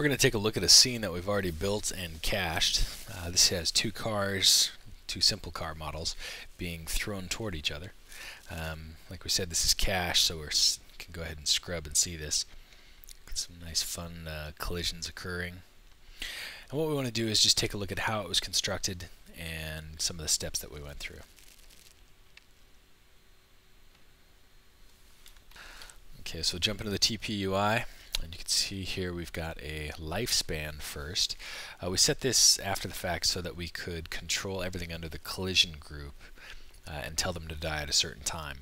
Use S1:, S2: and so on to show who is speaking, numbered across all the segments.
S1: We're going to take a look at a scene that we've already built and cached. This has two cars, two simple car models, being thrown toward each other. Like we said, this is cached, so we can go ahead and scrub and see this. Got some nice fun collisions occurring. And what we want to do is just take a look at how it was constructed and some of the steps that we went through. Okay, so jump into the TP UI, and you can see here we've got a lifespan first. We set this after the fact so that we could control everything under the collision group and tell them to die at a certain time.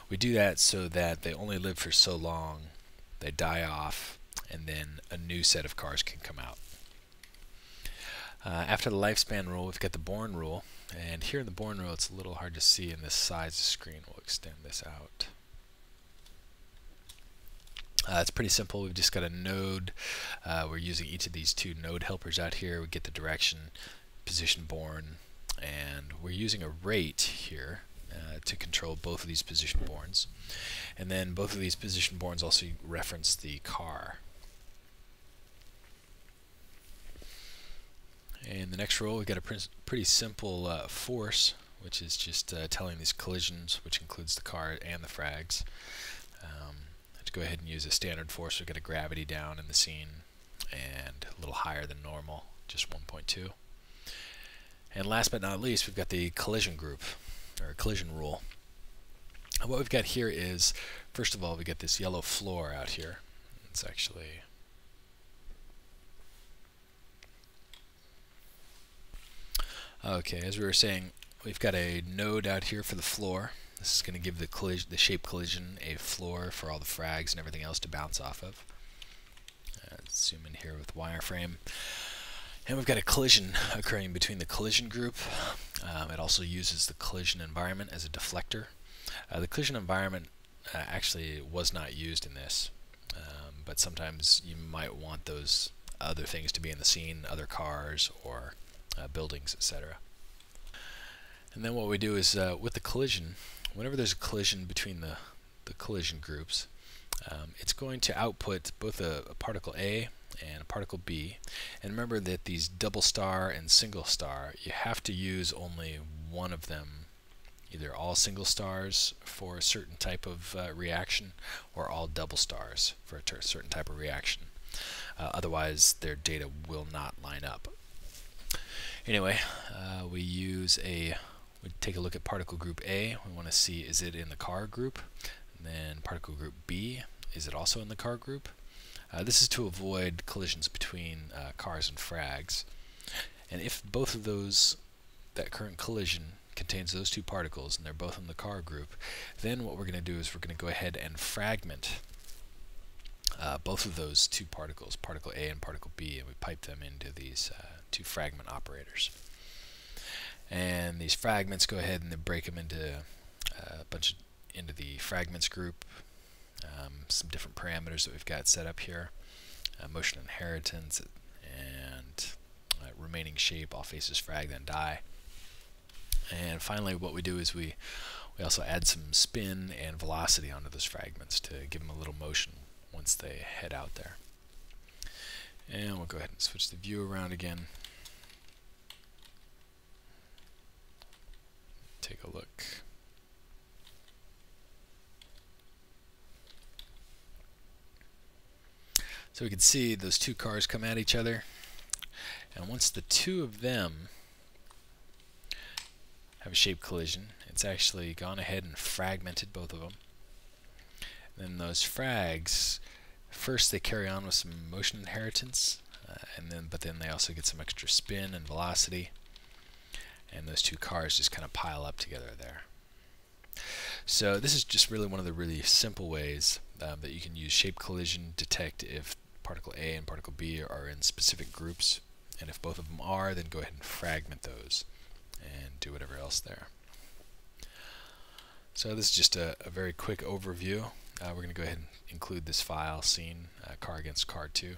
S1: We do that so that they only live for so long, they die off, and then a new set of cars can come out. After the lifespan rule, we've got the born rule, and here in the born rule it's a little hard to see in this size of screen. We'll extend this out. It's pretty simple. We've just got a node. We're using each of these two node helpers out here. We get the direction, position born, and we're using a rate here to control both of these position borns. And then both of these position borns also reference the car. In the next rule, we've got a pretty simple force, which is just telling these collisions, which includes the car and the frags. Go ahead and use a standard force. We've got a gravity down in the scene and a little higher than normal, just 1.2. And last but not least, we've got the collision group, or collision rule. And what we've got here is, first of all, we get this yellow floor out here. It's actually okay, as we were saying, we've got a node out here for the floor. This is going to give the shape collision a floor for all the frags and everything else to bounce off of. Let's zoom in here with wireframe. And we've got a collision occurring between the collision group. It also uses the collision environment as a deflector. The collision environment actually was not used in this, but sometimes you might want those other things to be in the scene, other cars or buildings, etc. And then what we do is with the collision, whenever there's a collision between the collision groups, it's going to output both a particle A and a particle B. And remember that these double star and single star, you have to use only one of them, either all single stars for a certain type of reaction or all double stars for a certain type of reaction. Otherwise their data will not line up. Anyway, we take a look at particle group A. We want to see, is it in the car group? And then particle group B, is it also in the car group? This is to avoid collisions between cars and frags. And if both of those, that current collision contains those two particles and they're both in the car group, then what we're going to do is we're going to go ahead and fragment both of those two particles, particle A and particle B, and we pipe them into these two fragment operators. And these fragments, go ahead and then break them into into the fragments group. Some different parameters that we've got set up here: motion inheritance and remaining shape, all faces frag then die. And finally, what we do is we also add some spin and velocity onto those fragments to give them a little motion once they head out there. And we'll go ahead and switch the view around again. Take a look. So we can see those two cars come at each other, and once the two of them have a shape collision, it's actually gone ahead and fragmented both of them. And then those frags, first they carry on with some motion inheritance, but then they also get some extra spin and velocity. And those two cars just kind of pile up together there. So this is just really one of the really simple ways that you can use shape collision, detect if particle A and particle B are in specific groups, and if both of them are, then go ahead and fragment those and do whatever else there. So this is just a very quick overview. We're going to go ahead and include this file scene, CarAgainstCar 2.